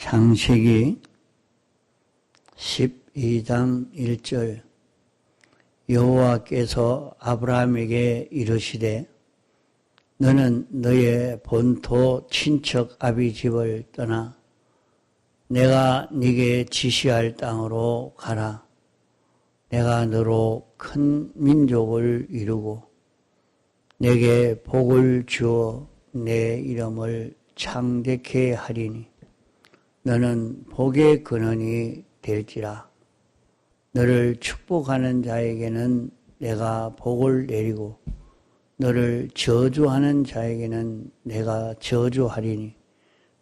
창세기 12장 1절 여호와께서 아브라함에게 이르시되 너는 너의 본토 친척 아비 집을 떠나 내가 네게 지시할 땅으로 가라. 내가 너로 큰 민족을 이루고 내게 복을 주어 내 이름을 창대케 하리니 너는 복의 근원이 될지라. 너를 축복하는 자에게는 내가 복을 내리고 너를 저주하는 자에게는 내가 저주하리니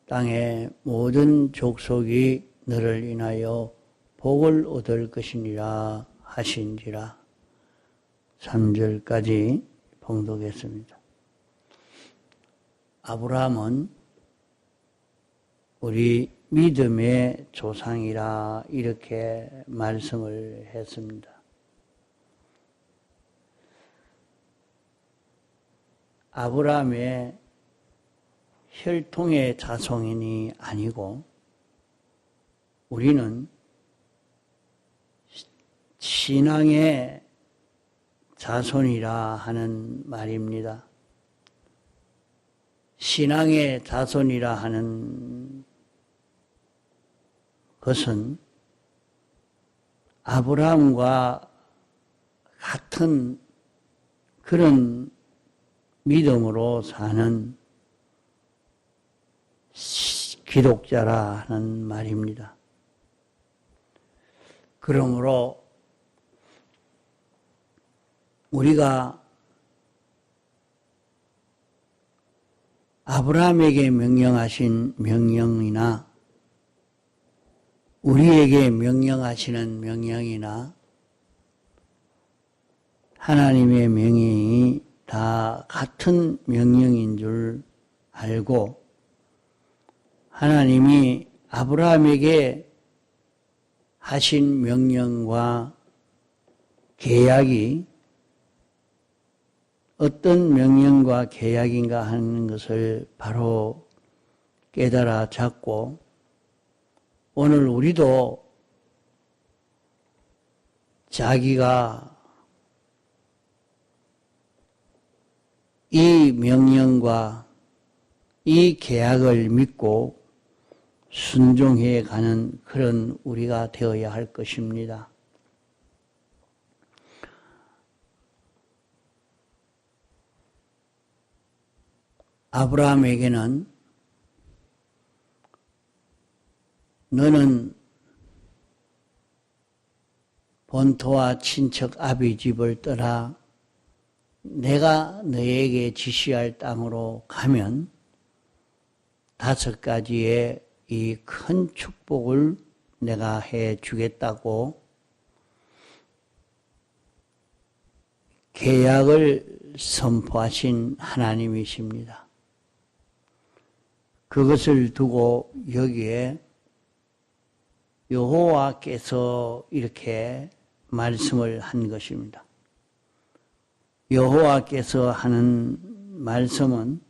땅의 모든 족속이 너를 인하여 복을 얻을 것이니라 하신지라. 3절까지 봉독했습니다. 아브라함은 우리 믿음의 조상이라 이렇게 말씀을 했습니다. 아브라함의 혈통의 자손이 아니고 우리는 신앙의 자손이라 하는 말입니다. 신앙의 자손이라 하는 것은 아브라함과 같은 그런 믿음으로 사는 기독자라 하는 말입니다. 그러므로 우리가 아브라함에게 명령하신 명령이나 우리에게 명령하시는 명령이나 하나님의 명령이 다 같은 명령인 줄 알고 하나님이 아브라함에게 하신 명령과 계약이 어떤 명령과 계약인가 하는 것을 바로 깨달아 잡고 오늘 우리도 자기가 이 명령과 이 계약을 믿고 순종해 가는 그런 우리가 되어야 할 것입니다. 아브라함에게는 너는 본토와 친척 아비 집을 떠나 내가 너에게 지시할 땅으로 가면 5가지의 이 큰 축복을 내가 해 주겠다고 계약을 선포하신 하나님이십니다. 그것을 두고 여기에 여호와께서 이렇게 말씀을 한 것입니다. 여호와께서 하는 말씀은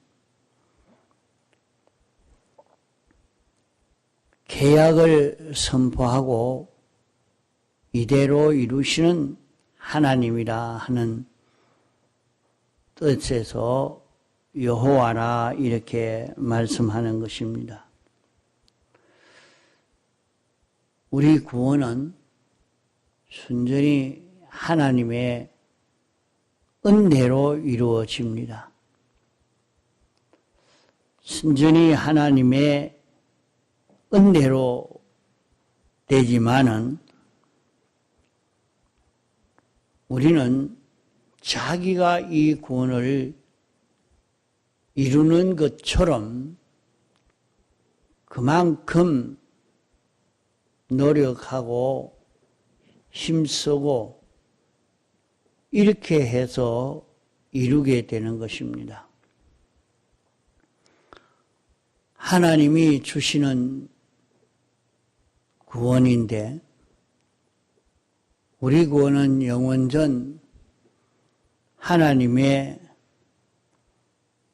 계약을 선포하고 이대로 이루시는 하나님이라 하는 뜻에서 여호와라 이렇게 말씀하는 것입니다. 우리 구원은 순전히 하나님의 은혜로 이루어집니다. 순전히 하나님의 은혜로 되지만은 우리는 자기가 이 구원을 이루는 것처럼 그만큼 노력하고 힘쓰고 이렇게 해서 이루게 되는 것입니다. 하나님이 주시는 구원인데 우리 구원은 영원전 하나님의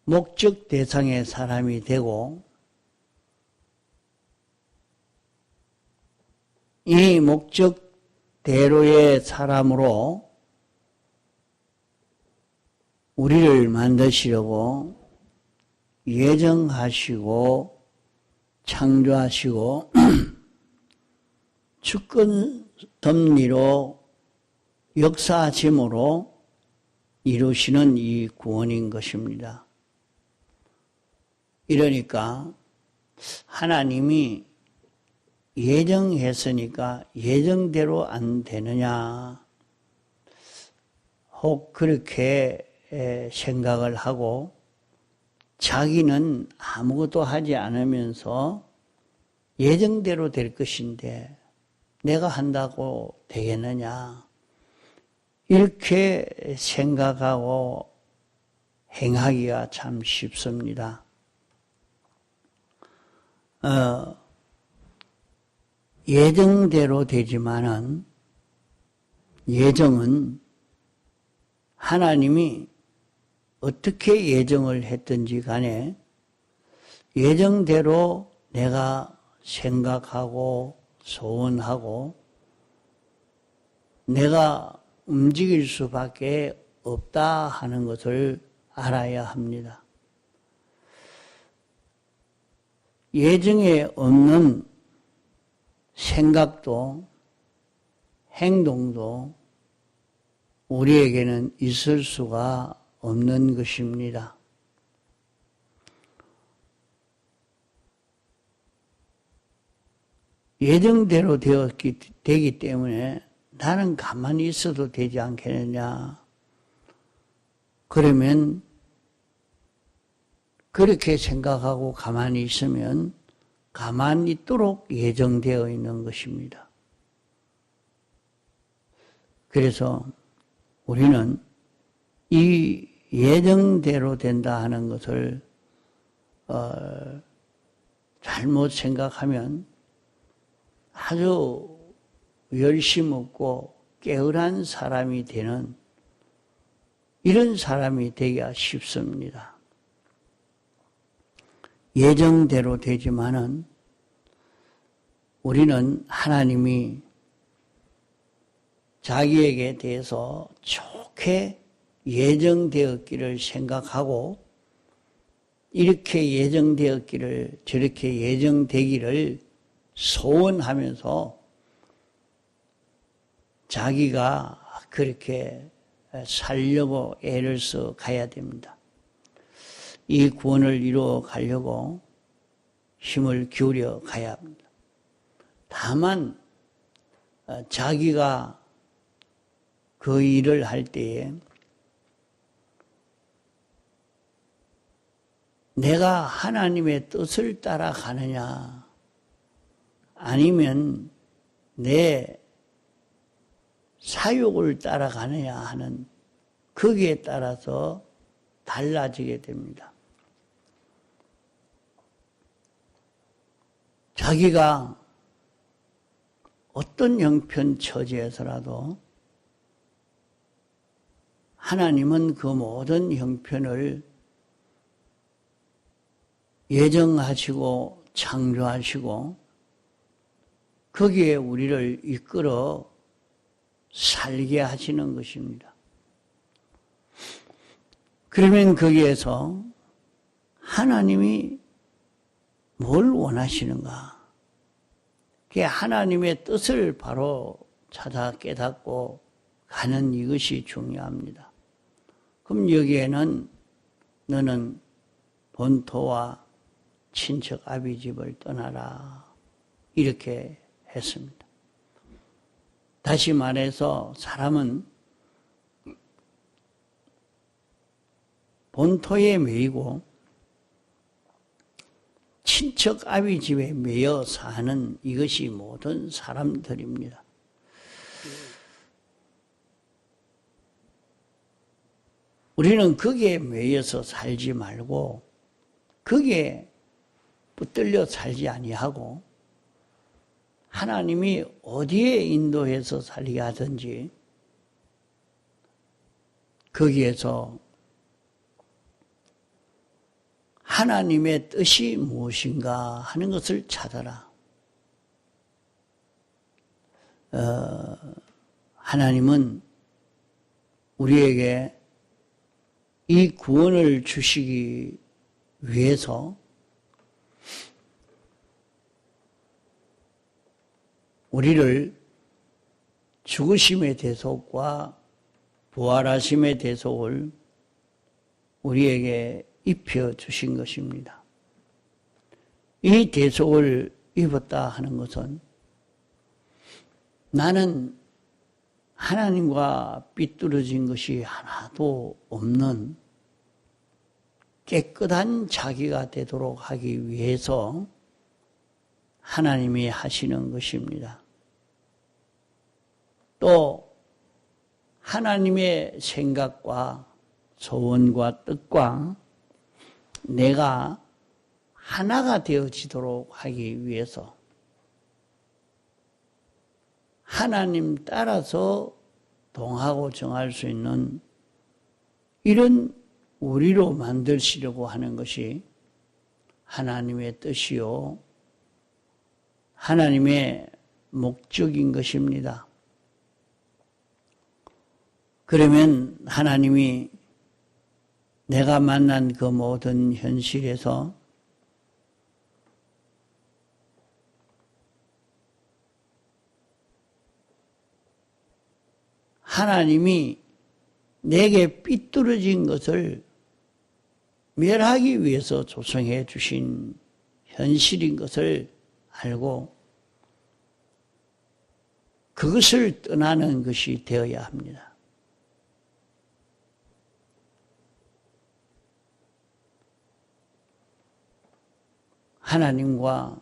목적 대상의 사람이 되고 이 목적대로의 사람으로 우리를 만드시려고 예정하시고 창조하시고 주권 섭리로 역사하심으로 이루시는 이 구원인 것입니다. 이러니까 하나님이 예정했으니까 예정대로 안 되느냐, 혹 그렇게 생각을 하고 자기는 아무것도 하지 않으면서 예정대로 될 것인데 내가 한다고 되겠느냐, 이렇게 생각하고 행하기가 참 쉽습니다. 예정대로 되지만은 예정은 하나님이 어떻게 예정을 했든지 간에 예정대로 내가 생각하고 소원하고 내가 움직일 수밖에 없다 하는 것을 알아야 합니다. 예정에 없는 생각도 행동도 우리에게는 있을 수가 없는 것입니다. 예정대로 되기 때문에 나는 가만히 있어도 되지 않겠느냐. 그러면 그렇게 생각하고 가만히 있으면 가만히 있도록 예정되어 있는 것입니다. 그래서 우리는 이 예정대로 된다 하는 것을 잘못 생각하면 아주 열심 없고 게으른 사람이 되는 이런 사람이 되기가 쉽습니다. 예정대로 되지만은 우리는 하나님이 자기에게 대해서 좋게 예정되었기를 생각하고 이렇게 예정되었기를 저렇게 예정되기를 소원하면서 자기가 그렇게 살려고 애를 써 가야 됩니다. 이 구원을 이루어 가려고 힘을 기울여 가야 합니다. 다만 자기가 그 일을 할 때에 내가 하나님의 뜻을 따라가느냐 아니면 내 사욕을 따라가느냐 하는 거기에 따라서 달라지게 됩니다. 자기가 어떤 형편 처지에서라도 하나님은 그 모든 형편을 예정하시고 창조하시고 거기에 우리를 이끌어 살게 하시는 것입니다. 그러면 거기에서 하나님이 뭘 원하시는가? 그게 하나님의 뜻을 바로 찾아 깨닫고 가는 이것이 중요합니다. 그럼 여기에는 너는 본토와 친척 아비집을 떠나라 이렇게 했습니다. 다시 말해서 사람은 본토에 매이고 친척 아비집에 매여 사는 이것이 모든 사람들입니다. 우리는 거기에 매여서 살지 말고 거기에 붙들려 살지 아니하고 하나님이 어디에 인도해서 살게 하든지 거기에서 하나님의 뜻이 무엇인가 하는 것을 찾아라. 하나님은 우리에게 이 구원을 주시기 위해서 우리를 죽으심의 대속과 부활하심의 대속을 우리에게 입혀 주신 것입니다. 이 대속을 입었다 하는 것은 나는 하나님과 삐뚤어진 것이 하나도 없는 깨끗한 자기가 되도록 하기 위해서 하나님이 하시는 것입니다. 또 하나님의 생각과 소원과 뜻과 내가 하나가 되어지도록 하기 위해서 하나님 따라서 동하고 정할 수 있는 이런 우리로 만드시려고 하는 것이 하나님의 뜻이요 하나님의 목적인 것입니다. 그러면 하나님이 내가 만난 그 모든 현실에서 하나님이 내게 삐뚤어진 것을 멸하기 위해서 조성해 주신 현실인 것을 알고 그것을 떠나는 것이 되어야 합니다. 하나님과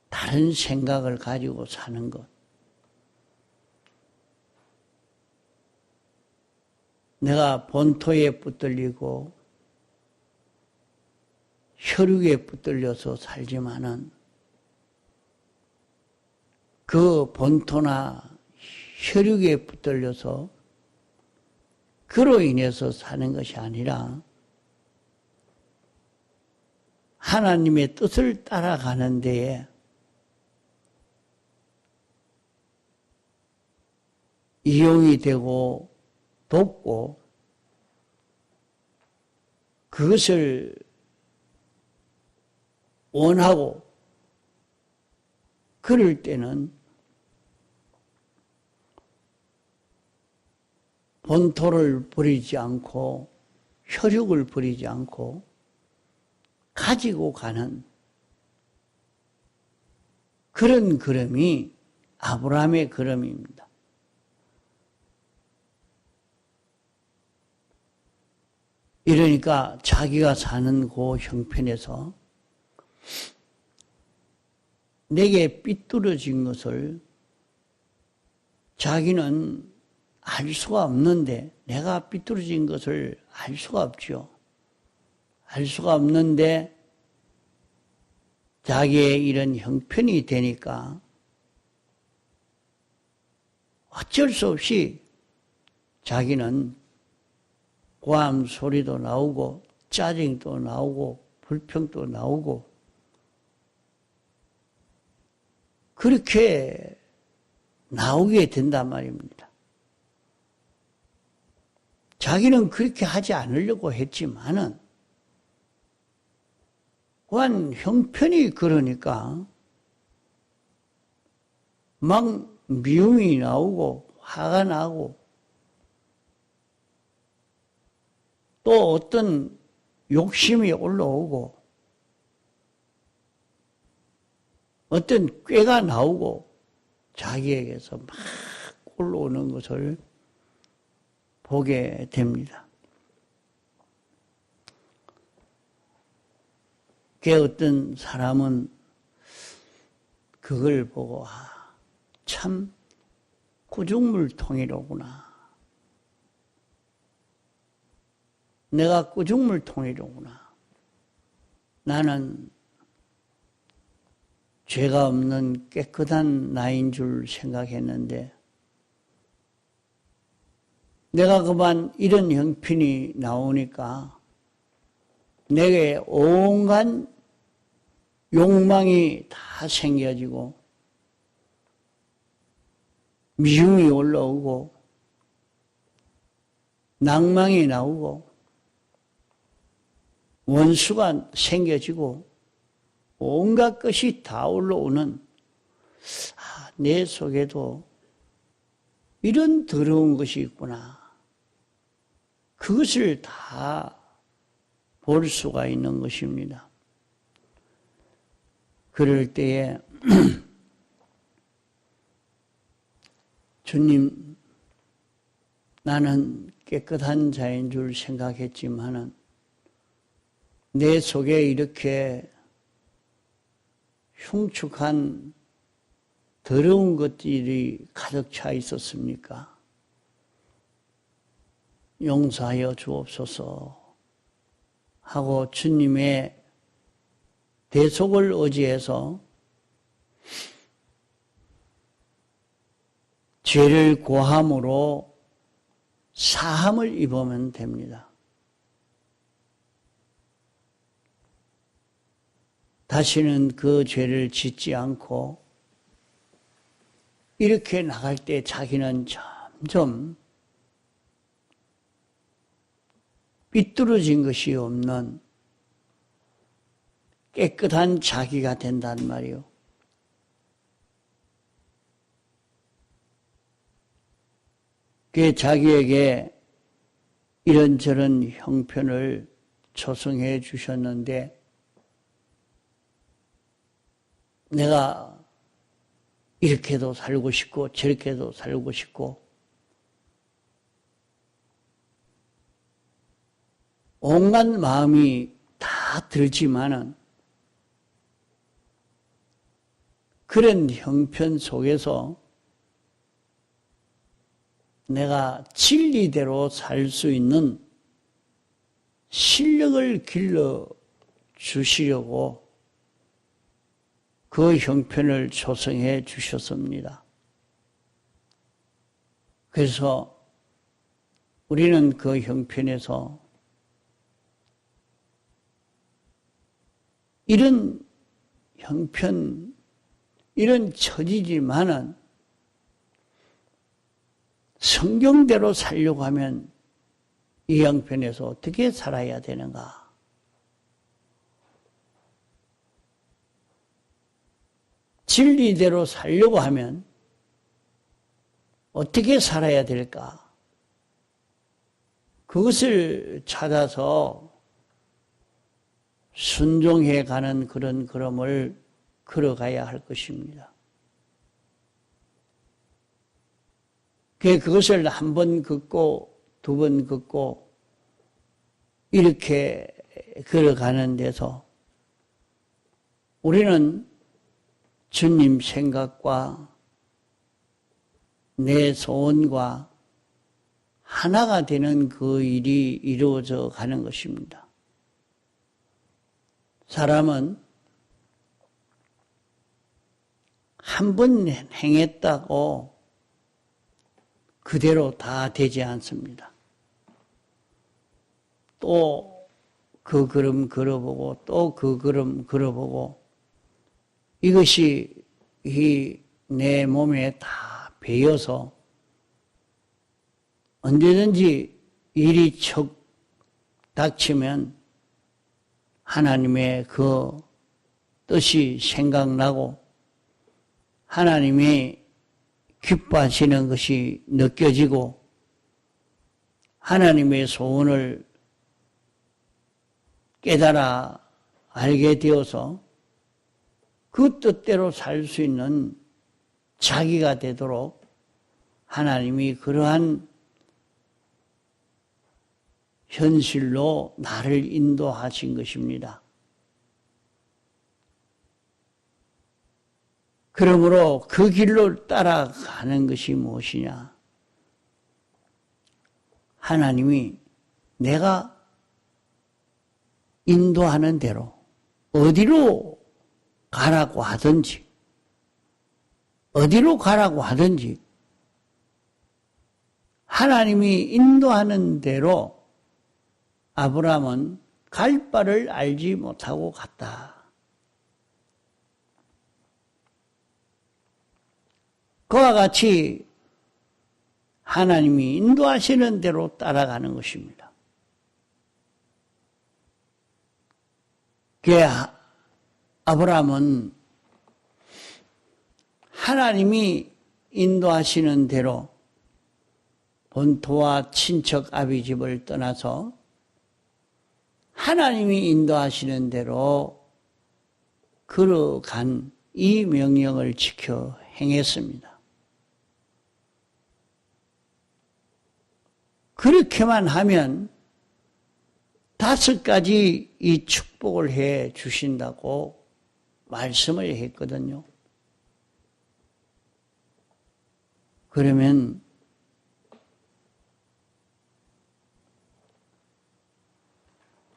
다른 생각을 가지고 사는 것. 내가 본토에 붙들리고 혈육에 붙들려서 살지만은 그 본토나 혈육에 붙들려서 그로 인해서 사는 것이 아니라 하나님의 뜻을 따라가는 데에 이용이 되고 돕고 그것을 원하고 그럴 때는 본토를 버리지 않고 혈육을 버리지 않고 가지고 가는 그런 걸음이 아브라함의 걸음입니다. 이러니까 자기가 사는 그 형편에서 내게 삐뚤어진 것을 자기는 알 수가 없는데 내가 삐뚤어진 것을 알 수가 없죠. 알 수가 없는데 자기의 이런 형편이 되니까 어쩔 수 없이 자기는 고함 소리도 나오고 짜증도 나오고 불평도 나오고 그렇게 나오게 된단 말입니다. 자기는 그렇게 하지 않으려고 했지만은 그한 형편이 그러니까 막 미움이 나오고 화가 나고 또 어떤 욕심이 올라오고 어떤 꾀가 나오고 자기에게서 막 올라오는 것을 보게 됩니다. 그 어떤 사람은 그걸 보고 참 꾸중물통이로구나. 내가 꾸중물통이로구나. 나는 죄가 없는 깨끗한 나인 줄 생각했는데 내가 그만 이런 형편이 나오니까 내게 온갖 욕망이 다 생겨지고 미움이 올라오고 낭망이 나오고 원수가 생겨지고 온갖 것이 다 올라오는 내 속에도 이런 더러운 것이 있구나. 그것을 다 볼 수가 있는 것입니다. 그럴 때에 주님, 나는 깨끗한 자인 줄 생각했지만은 내 속에 이렇게 흉측한 더러운 것들이 가득 차 있었습니까? 용서하여 주옵소서 하고 주님의 대속을 의지해서 죄를 고함으로 사함을 입으면 됩니다. 다시는 그 죄를 짓지 않고 이렇게 나갈 때 자기는 점점 삐뚤어진 것이 없는 깨끗한 자기가 된단 말이요. 그 자기에게 이런저런 형편을 조성해 주셨는데 내가 이렇게도 살고 싶고 저렇게도 살고 싶고 온갖 마음이 다 들지만은 그런 형편 속에서 내가 진리대로 살 수 있는 실력을 길러 주시려고 그 형편을 조성해 주셨습니다. 그래서 우리는 그 형편에서 이런 형편, 이런 처지지만은 성경대로 살려고 하면 이 형편에서 어떻게 살아야 되는가? 진리대로 살려고 하면 어떻게 살아야 될까? 그것을 찾아서 순종해 가는 그런 걸음을 걸어가야 할 것입니다. 그것을 한 번 걷고 두 번 걷고 이렇게 걸어가는 데서 우리는 주님 생각과 내 소원과 하나가 되는 그 일이 이루어져 가는 것입니다. 사람은 한 번 행했다고 그대로 다 되지 않습니다. 또 그 걸음 걸어보고 또 그 걸음 걸어보고 이것이 내 몸에 다 배어서 언제든지 일이 척 닥치면 하나님의 그 뜻이 생각나고 하나님이 기뻐하시는 것이 느껴지고 하나님의 소원을 깨달아 알게 되어서 그 뜻대로 살 수 있는 자기가 되도록 하나님이 그러한 현실로 나를 인도하신 것입니다. 그러므로 그 길로 따라가는 것이 무엇이냐? 하나님이 내가 인도하는 대로 어디로 가라고 하든지 어디로 가라고 하든지 하나님이 인도하는 대로 아브라함은 갈 바를 알지 못하고 갔다. 그와 같이 하나님이 인도하시는 대로 따라가는 것입니다. 그 아브라함은 하나님이 인도하시는 대로 본토와 친척 아비 집을 떠나서 하나님이 인도하시는 대로 걸어간 이 명령을 지켜 행했습니다. 그렇게만 하면 5가지 이 축복을 해 주신다고 말씀을 했거든요. 그러면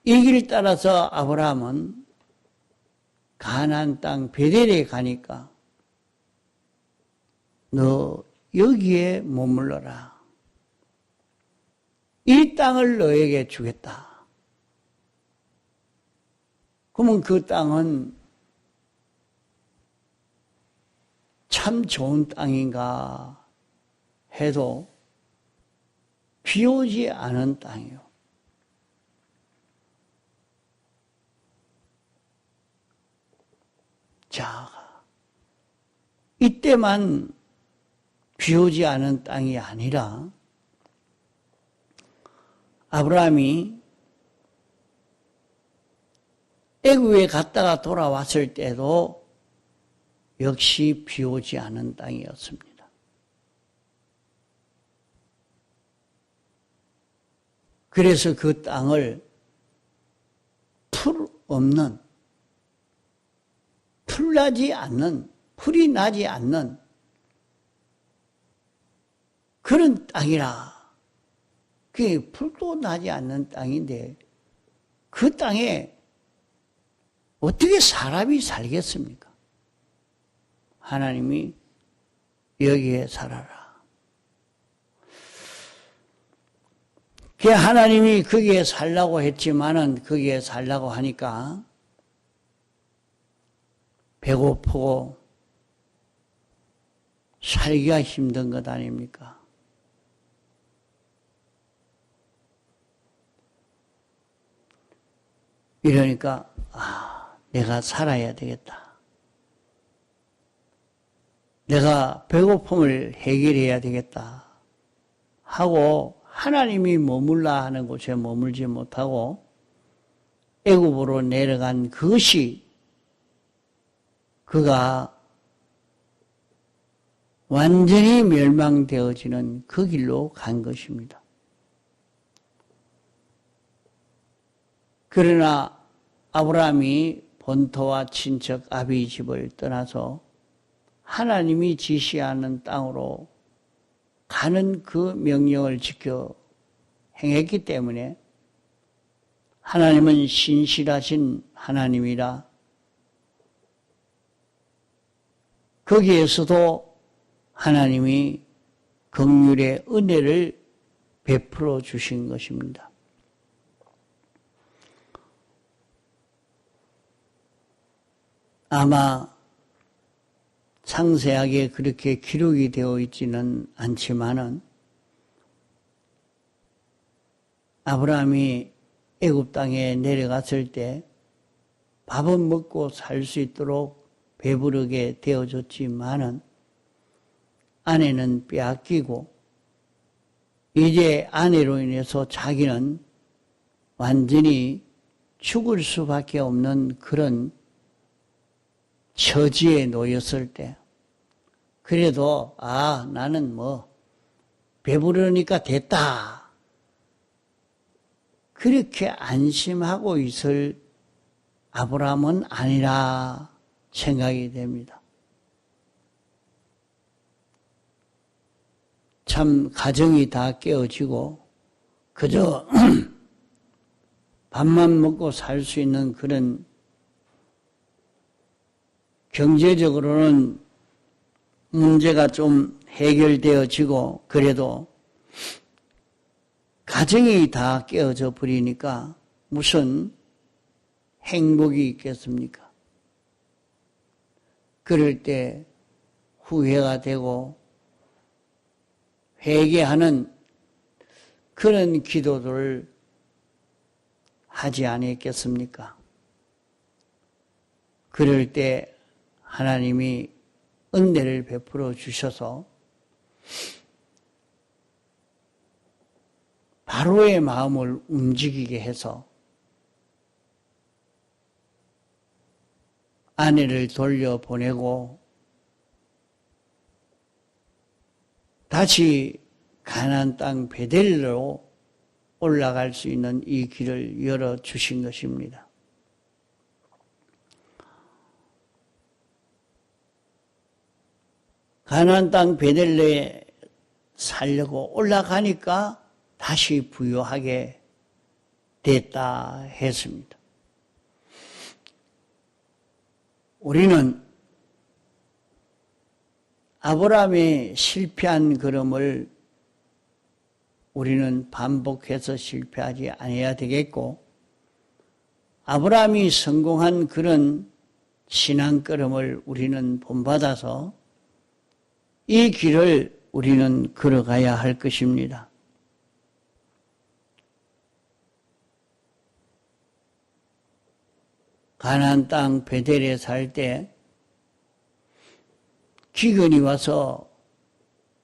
이 길 따라서 아브라함은 가나안 땅 베델에 가니까 너 여기에 머물러라. 이 땅을 너에게 주겠다. 그러면 그 땅은 참 좋은 땅인가 해도 비 오지 않은 땅이요. 자, 이때만 비 오지 않은 땅이 아니라 아브라함이 애굽에 갔다가 돌아왔을 때도 역시 비 오지 않은 땅이었습니다. 그래서 그 땅을 풀 없는, 풀나지 않는, 풀이 나지 않는 그런 땅이라. 그게 풀도 나지 않는 땅인데 그 땅에 어떻게 사람이 살겠습니까? 하나님이 여기에 살아라. 그 하나님이 거기에 살라고 했지만은 거기에 살라고 하니까 배고프고 살기가 힘든 것 아닙니까? 이러니까 내가 살아야 되겠다. 내가 배고픔을 해결해야 되겠다 하고 하나님이 머물라 하는 곳에 머물지 못하고 애굽으로 내려간 그것이 그가 완전히 멸망되어지는 그 길로 간 것입니다. 그러나 아브라함이 본토와 친척 아비 집을 떠나서 하나님이 지시하는 땅으로 가는 그 명령을 지켜 행했기 때문에 하나님은 신실하신 하나님이라 거기에서도 하나님이 긍휼의 은혜를 베풀어 주신 것입니다. 아마 상세하게 그렇게 기록이 되어 있지는 않지만은 아브라함이 애굽 땅에 내려갔을 때 밥은 먹고 살 수 있도록 배부르게 되어졌지만은 아내는 빼앗기고 이제 아내로 인해서 자기는 완전히 죽을 수밖에 없는 그런 처지에 놓였을 때 그래도 나는 배부르니까 됐다 그렇게 안심하고 있을 아브라함은 아니라 생각이 됩니다. 참 가정이 다 깨어지고 그저 밥만 먹고 살 수 있는 그런 경제적으로는 문제가 좀 해결되어지고 그래도 가정이 다 깨어져 버리니까 무슨 행복이 있겠습니까? 그럴 때 후회가 되고 회개하는 그런 기도를 하지 아니했겠습니까? 그럴 때 하나님이 은혜를 베풀어 주셔서 바로의 마음을 움직이게 해서 아내를 돌려보내고 다시 가나안 땅 베델로 올라갈 수 있는 이 길을 열어주신 것입니다. 가나안 땅 베델레에 살려고 올라가니까 다시 부유하게 됐다 했습니다. 우리는 아브라함의 실패한 걸음을 우리는 반복해서 실패하지 않아야 되겠고, 아브라함이 성공한 그런 신앙 걸음을 우리는 본받아서 이 길을 우리는 걸어가야 할 것입니다. 가나안 땅 베델에 살 때 기근이 와서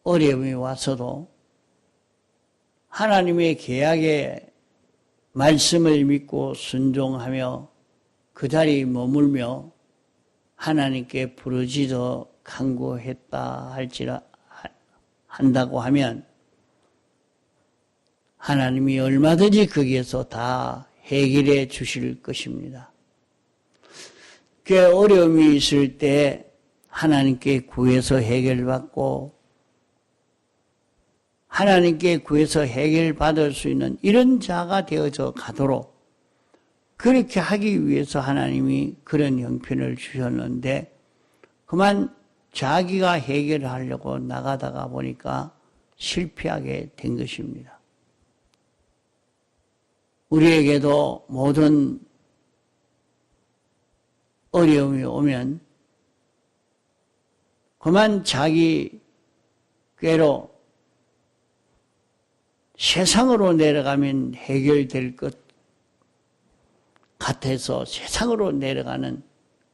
어려움이 와서도 하나님의 계약의 말씀을 믿고 순종하며 그 자리에 머물며 하나님께 부르짖어 간구했다 한다고 하면 하나님이 얼마든지 거기에서 다 해결해 주실 것입니다. 그 어려움이 있을 때 하나님께 구해서 해결받고 하나님께 구해서 해결받을 수 있는 이런 자가 되어져 가도록 그렇게 하기 위해서 하나님이 그런 형편을 주셨는데 그만 자기가 해결하려고 나가다가 보니까 실패하게 된 것입니다. 우리에게도 모든 어려움이 오면 그만 자기 꾀로 세상으로 내려가면 해결될 것 같아서 세상으로 내려가는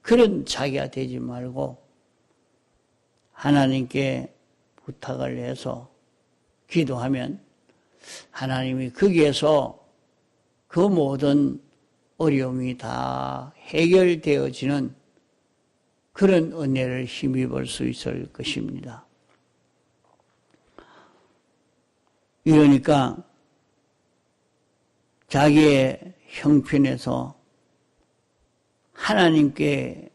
그런 자기가 되지 말고 하나님께 부탁을 해서 기도하면 하나님이 거기에서 그 모든 어려움이 다 해결되어지는 그런 은혜를 힘입을 수 있을 것입니다. 이러니까 자기의 형편에서 하나님께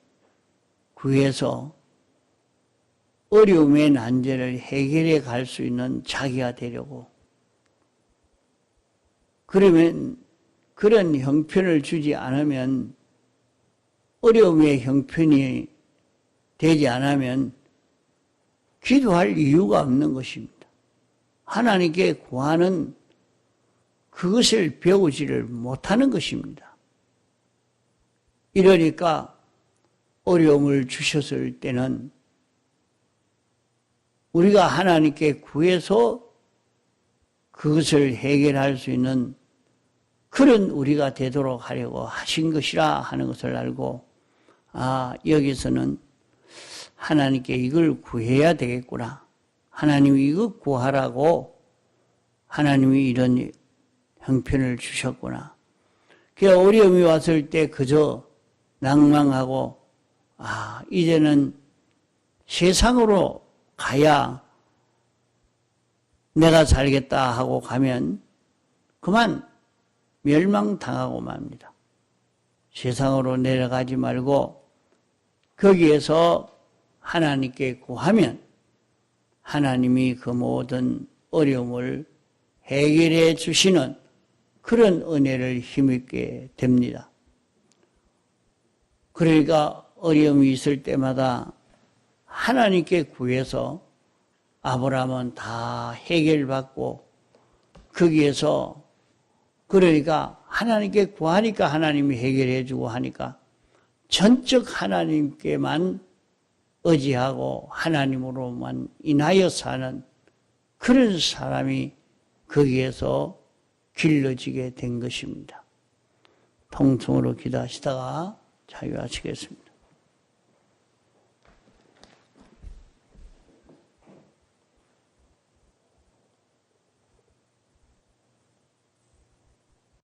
구해서 어려움의 난제를 해결해 갈 수 있는 자기가 되려고 그러면 그런 형편을 주지 않으면 어려움의 형편이 되지 않으면 기도할 이유가 없는 것입니다. 하나님께 구하는 그것을 배우지를 못하는 것입니다. 이러니까 어려움을 주셨을 때는 우리가 하나님께 구해서 그것을 해결할 수 있는 그런 우리가 되도록 하려고 하신 것이라 하는 것을 알고 여기서는 하나님께 이걸 구해야 되겠구나. 하나님이 이거 구하라고 하나님이 이런 형편을 주셨구나. 그 어려움이 왔을 때 그저 낭망하고 이제는 세상으로 가야 내가 살겠다 하고 가면 그만 멸망당하고 맙니다. 세상으로 내려가지 말고 거기에서 하나님께 구하면 하나님이 그 모든 어려움을 해결해 주시는 그런 은혜를 힘입게 됩니다. 그러니까 어려움이 있을 때마다 하나님께 구해서 아브라함은 다 해결받고 거기에서 그러니까 하나님께 구하니까 하나님이 해결해 주고 하니까 전적 하나님께만 의지하고 하나님으로만 인하여 사는 그런 사람이 거기에서 길러지게 된 것입니다. 통성으로 기도하시다가 자유하시겠습니다.